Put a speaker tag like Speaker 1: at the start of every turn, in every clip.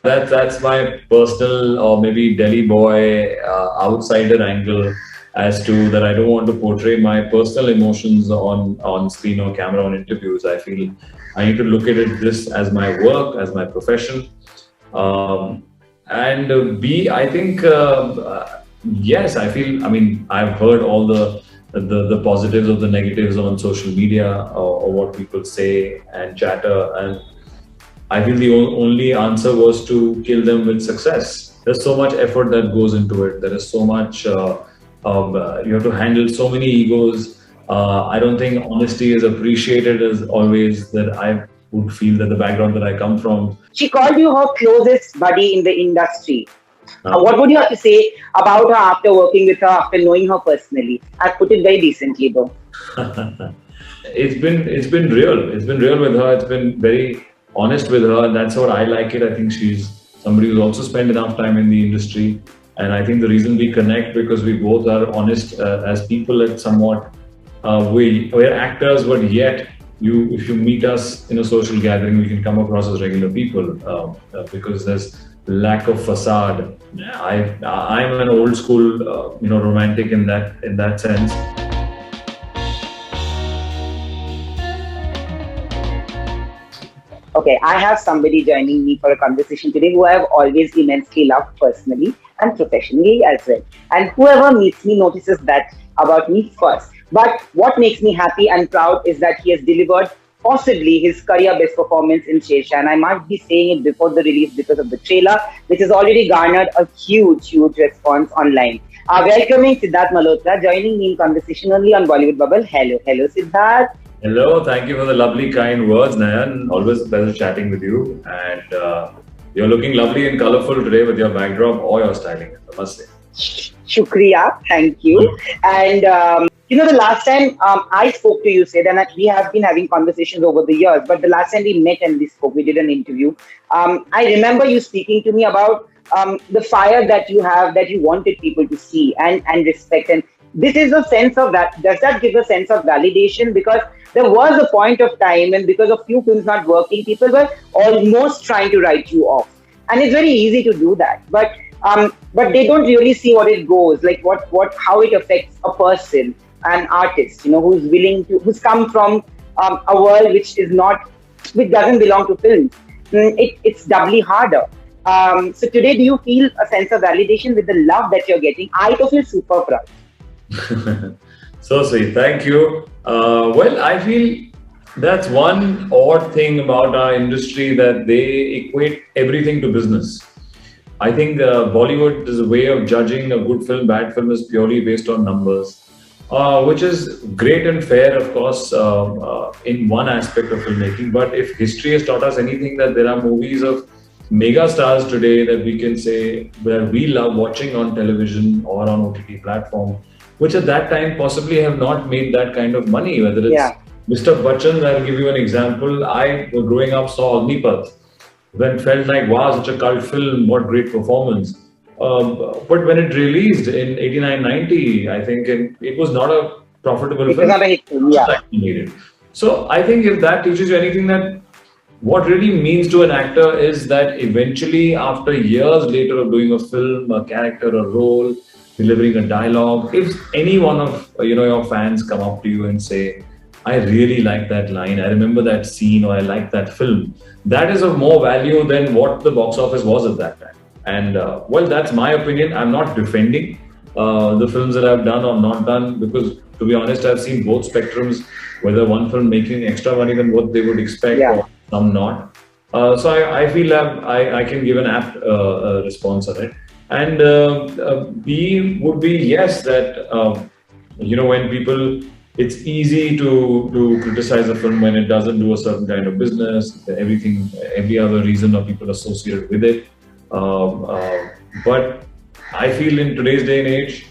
Speaker 1: That's my personal or maybe Delhi boy outsider angle as to that I don't want to portray my personal emotions on screen or camera on interviews. I feel I need to look at it this as my work, as my profession. Um, and B, I think yes, I feel. I mean, I've heard all the positives or the negatives on social media or what people say and chatter, and I feel the only answer was to kill them with success. There's so much effort that goes into it. There is so much, you have to handle so many egos. I don't think honesty is appreciated as always that I would feel that the background that I come from.
Speaker 2: She called you her closest buddy in the industry.
Speaker 1: Uh,
Speaker 2: What would you have to say about her after working with her, after knowing her personally? I put it very decently, though.
Speaker 1: it's been real. It's been real with her. It's been very honest with her, and that's what I like it. I think she's somebody who's also spent enough time in the industry, and I think the reason we connect because we both are honest as people. At somewhat we're actors, but yet if you meet us in a social gathering, we can come across as regular people because there's lack of facade. I'm an old school romantic in that sense.
Speaker 2: Okay, I have somebody joining me for a conversation today who I have always immensely loved personally and professionally as well. And whoever meets me notices that about me first. But what makes me happy and proud is that he has delivered possibly his career best performance in SherShaah. And I might be saying it before the release because of the trailer, which has already garnered a huge, huge response online. Welcoming Sidharth Malhotra, joining me in conversation only on Bollywood Bubble. Hello, hello, Sidharth.
Speaker 1: Hello, thank you for the lovely, kind words, Nayan. Always a pleasure chatting with you. And you're looking lovely and colorful today with your backdrop or your styling, I must say.
Speaker 2: Shukriya, thank you. And the last time I spoke to you, Sid, and we have been having conversations over the years, but the last time we met and we spoke, we did an interview. I remember you speaking to me about the fire that you have, that you wanted people to see and respect. And this is a sense of that. Does that give a sense of validation? Because there was a point of time, and because of few films not working, people were almost trying to write you off. And it's very easy to do that. But they don't really see what it goes, like how it affects a person, an artist, who's come from a world which doesn't belong to films. It's doubly harder. So today, do you feel a sense of validation with the love that you're getting? I too feel super proud.
Speaker 1: So sweet, thank you. Well, I feel that's one odd thing about our industry that they equate everything to business. I think Bollywood is a way of judging a good film, bad film is purely based on numbers, which is great and fair, of course, in one aspect of filmmaking. But if history has taught us anything, that there are movies of mega stars today that we can say where we love watching on television or on OTT platform, which at that time possibly have not made that kind of money, whether it's Mr. Bachchan. I'll give you an example. I, growing up, saw Agnipath, when felt like, wow, such a cult film, what great performance. But when it released in 89, 90, I think it was not a profitable film. It was
Speaker 2: not a hit film, yeah.
Speaker 1: So I think if that teaches you anything, that what really means to an actor is that eventually, after years later of doing a film, a character, a role, delivering a dialogue, if any one of your fans come up to you and say, I really like that line, I remember that scene, or I like that film, that is of more value than what the box office was at that time. And well, that's my opinion. I'm not defending the films that I've done or not done, because to be honest, I've seen both spectrums, whether one film making extra money than what they would expect or some not. So I feel I can give an apt response on it. And B would be yes, that when people, it's easy to criticize a film when it doesn't do a certain kind of business, every other reason of people associated with it. But I feel in today's day and age,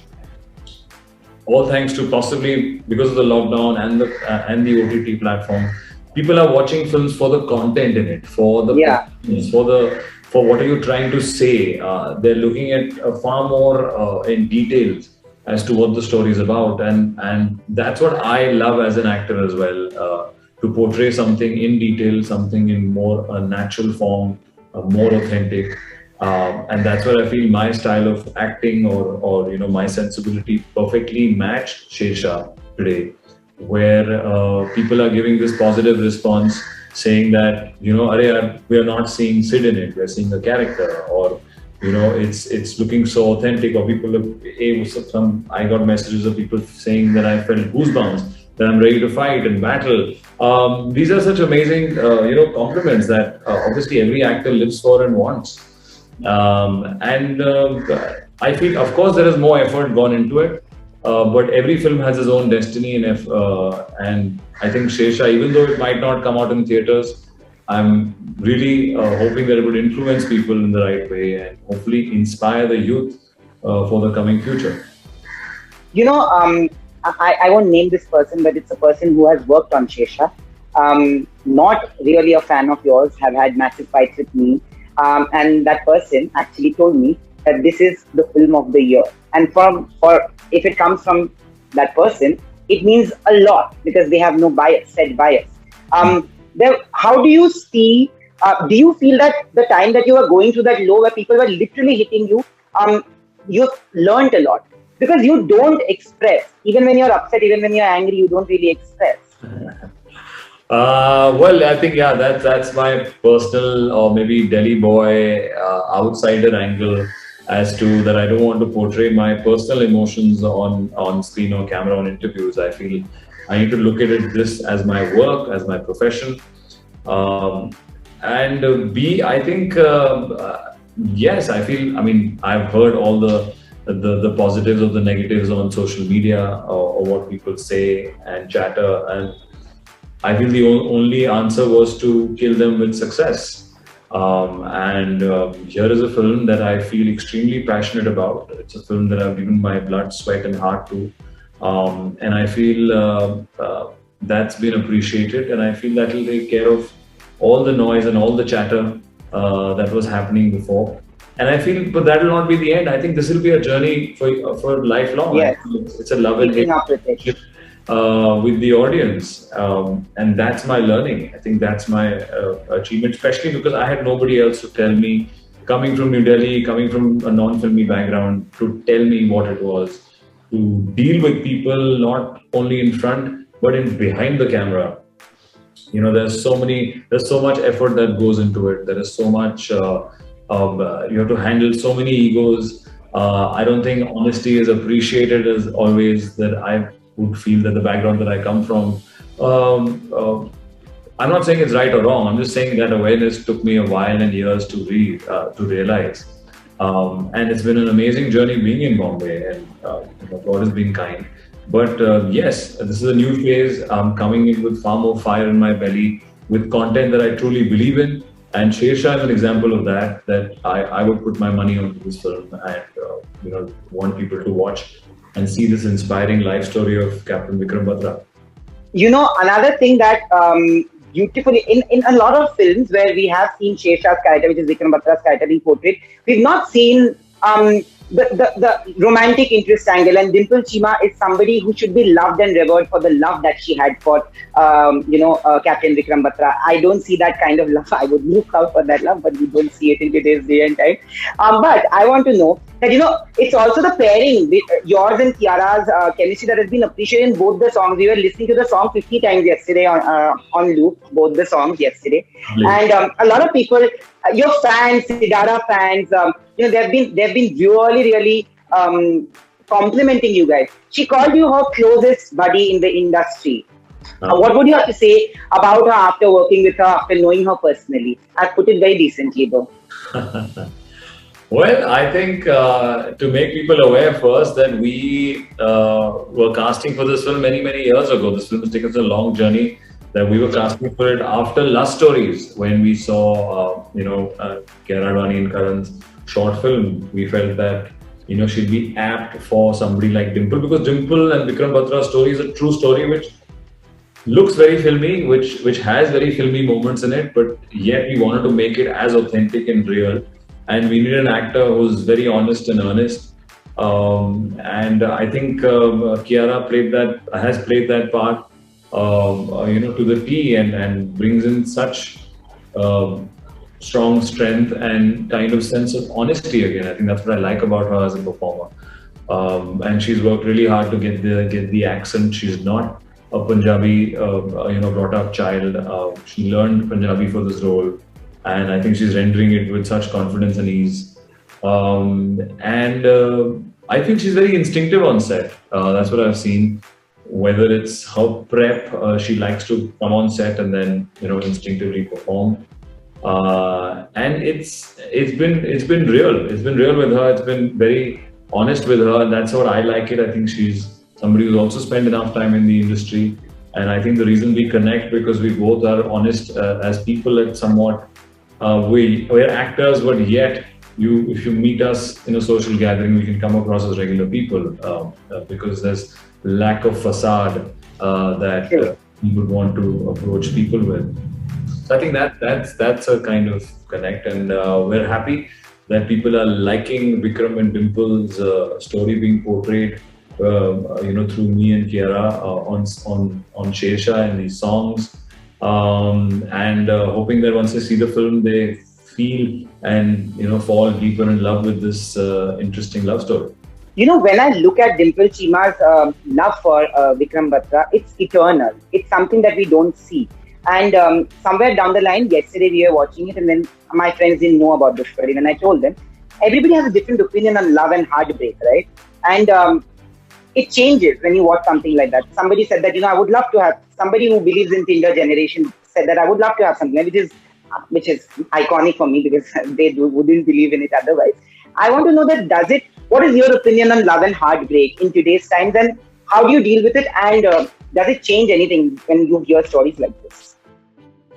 Speaker 1: all thanks to possibly because of the lockdown and the OTT platform, people are watching films for the content in it, for the for what are you trying to say. They're looking at far more in details as to what the story is about, and that's what I love as an actor as well, to portray something in detail, something in more a natural form, more authentic. And that's where I feel my style of acting or my sensibility perfectly matched SherShaah today, where people are giving this positive response, saying that Arey, we are not seeing Sid in it, we are seeing a character, or it's looking so authentic, or people have, some I got messages of people saying that I felt goosebumps, that I'm ready to fight and battle. These are such amazing compliments that obviously every actor lives for and wants. And I feel, of course, there is more effort gone into it, but every film has its own destiny, and I think SherShaah, even though it might not come out in theaters, I'm really hoping that it would influence people in the right way and hopefully inspire the youth for the coming future.
Speaker 2: You know, I won't name this person, but it's a person who has worked on SherShaah. Not really a fan of yours, have had massive fights with me. And that person actually told me that this is the film of the year. And for if it comes from that person, it means a lot because they have no bias, said bias. How do you see? Do you feel that the time that you were going through that low, where people were literally hitting you, um, you learned a lot because you don't express, even when you're upset, even when you're angry, you don't really express.
Speaker 1: Well, I think yeah, that's my personal or maybe Delhi boy outsider angle as to that. I don't want to portray my personal emotions on screen or camera on interviews. I feel I need to look at it this as my work, as my profession, um, and B. I think yes, I feel. I mean, I've heard all the positives or the negatives on social media, or what people say and chatter, and I feel the only answer was to kill them with success. And here is a film that I feel extremely passionate about. It's a film that I've given my blood, sweat, and heart to. And I feel that's been appreciated. And I feel that will take care of all the noise and all the chatter that was happening before. And I feel, but that will not be the end. I think this will be a journey for lifelong. I
Speaker 2: Yes,
Speaker 1: think it's a love and hate
Speaker 2: keeping up with it.
Speaker 1: relationship with the audience. And that's my learning. I think that's my achievement, especially because I had nobody else to tell me, coming from New Delhi, coming from a non filmy background, to tell me what it was, to deal with people not only in front, but in behind the camera. There's so much effort that goes into it. There is so much, you have to handle so many egos. I don't think honesty is appreciated as always, that I would feel that the background that I come from, I'm not saying it's right or wrong. I'm just saying that awareness took me a while and years to realize. And it's been an amazing journey being in Bombay, and God has been kind. But yes, this is a new phase. I'm coming in with far more fire in my belly, with content that I truly believe in. And SherShaah is an example of that. That I would put my money onto this film, and want people to watch and see this inspiring life story of Captain Vikram Batra.
Speaker 2: Another thing that beautifully in a lot of films where we have seen SherShaah's character, which is Vikram Batra's character, being portrayed, we've not seen the romantic interest angle. And Dimple Chima is somebody who should be loved and revered for the love that she had for Captain Vikram Batra. I don't see that kind of love. I would look out for that love, but we don't see it in today's day and time. But I want to know that it's also the pairing with yours and Kiara's chemistry that has been appreciated in both the songs. We were listening to the song 50 times yesterday on loop, both the songs yesterday, and a lot of people, your fans, Sidharth fans, they've been really complimenting you guys. She called you her closest buddy in the industry. What would you have to say about her after working with her, after knowing her personally? I've put it very decently, though.
Speaker 1: Well, I think to make people aware first that we were casting for this film many, many years ago. This film has taken us a long journey, that we were casting for it after Lust Stories, when we saw, Kiara Advani and Karan's short film. We felt that, she'd be apt for somebody like Dimple, because Dimple and Vikram Batra's story is a true story which looks very filmy, which has very filmy moments in it, but yet we wanted to make it as authentic and real. And we need an actor who's very honest and earnest. And I think Kiara has played that part, to the T, and brings in such strong strength and kind of sense of honesty again. I think that's what I like about her as a performer. And she's worked really hard to get the accent. She's not a Punjabi, brought up child. She learned Punjabi for this role, and I think she's rendering it with such confidence and ease. And I think she's very instinctive on set. That's what I've seen. Whether it's her prep, she likes to come on set and then instinctively perform. And it's been real. It's been real with her. It's been very honest with her, and that's what I like it. I think she's somebody who's also spent enough time in the industry, and I think the reason we connect because we both are honest as people. At somewhat we're actors, but yet if you meet us in a social gathering, we can come across as regular people because there's lack of facade that we would want to approach people with. So I think that's a kind of connect, and we're happy that people are liking Vikram and Dimple's story being portrayed, through me and Kiara on SherShaah and these songs, and hoping that once they see the film, they feel and fall deeper in love with this interesting love story.
Speaker 2: When I look at Dimple Chima's love for Vikram Batra, it's eternal. It's something that we don't see. And somewhere down the line, yesterday we were watching it, and then my friends didn't know about the story. When I told them, everybody has a different opinion on love and heartbreak, right? And it changes when you watch something like that. Somebody said that, I would love to have, somebody who believes in Tinder generation said that I would love to have something, which is iconic for me because they wouldn't believe in it otherwise. I want to know that what is your opinion on love and heartbreak in today's times, and how do you deal with it, and does it change anything when you hear stories like this?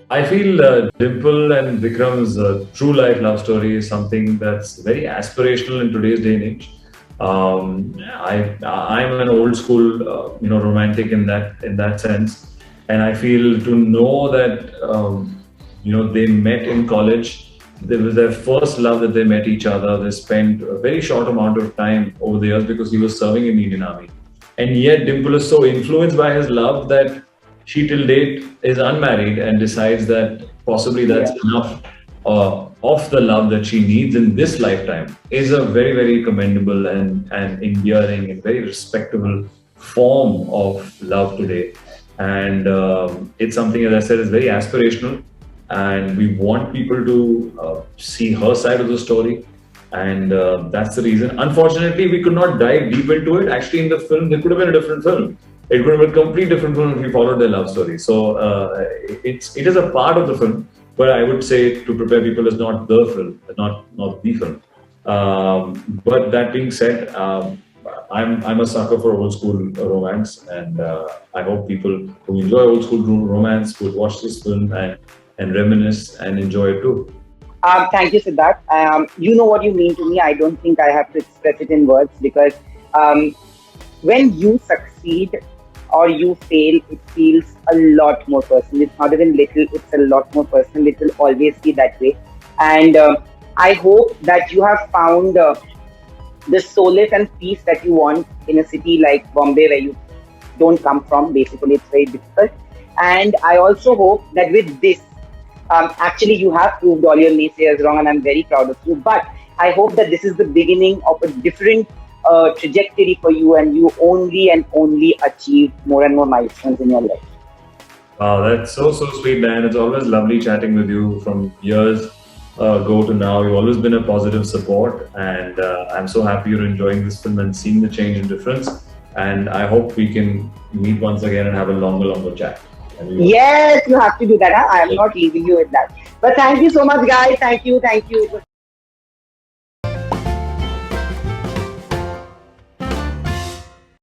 Speaker 1: I feel Dimple and Vikram's true life love story is something that's very aspirational in today's day and age. I'm an old school, romantic in that sense, and I feel to know that they met in college. It was their first love that they met each other. They spent a very short amount of time over the years because he was serving in the Indian Army, and yet Dimple is so influenced by his love that she till date is unmarried and decides that possibly that's enough of the love that she needs in this lifetime. Is a very, very commendable and endearing and very respectable form of love today. And it's something, as I said, is very aspirational. And we want people to see her side of the story. And that's the reason. Unfortunately, we could not dive deep into it. Actually, in the film, there could have been a different film. It could have been a completely different film if we followed their love story. So it is a part of the film, but I would say to prepare people is not the film, not the film. But that being said, I'm a sucker for old school romance, and I hope people who enjoy old school romance would watch this film and reminisce and enjoy it too.
Speaker 2: Thank you, Sidharth. You know what you mean to me. I don't think I have to express it in words because when you succeed or you fail, it feels a lot more personal. It's not even little, it's a lot more personal. It will always be that way. And I hope that you have found the solace and peace that you want in a city like Bombay where you don't come from. Basically, it's very difficult. And I also hope that with this, actually you have proved all your naysayers wrong, and I'm very proud of you. But I hope that this is the beginning of a different trajectory for you, and you only and only achieve more and more milestones in your life.
Speaker 1: Wow, that's so sweet, Dan. It's always lovely chatting with you from years ago to now. You've always been a positive support, and I'm so happy you're enjoying this film and seeing the change and difference. And I hope we can meet once again and have a longer chat.
Speaker 2: Yes, you have to do that. Huh? I am not leaving you with that. But thank you so much, guys. Thank you.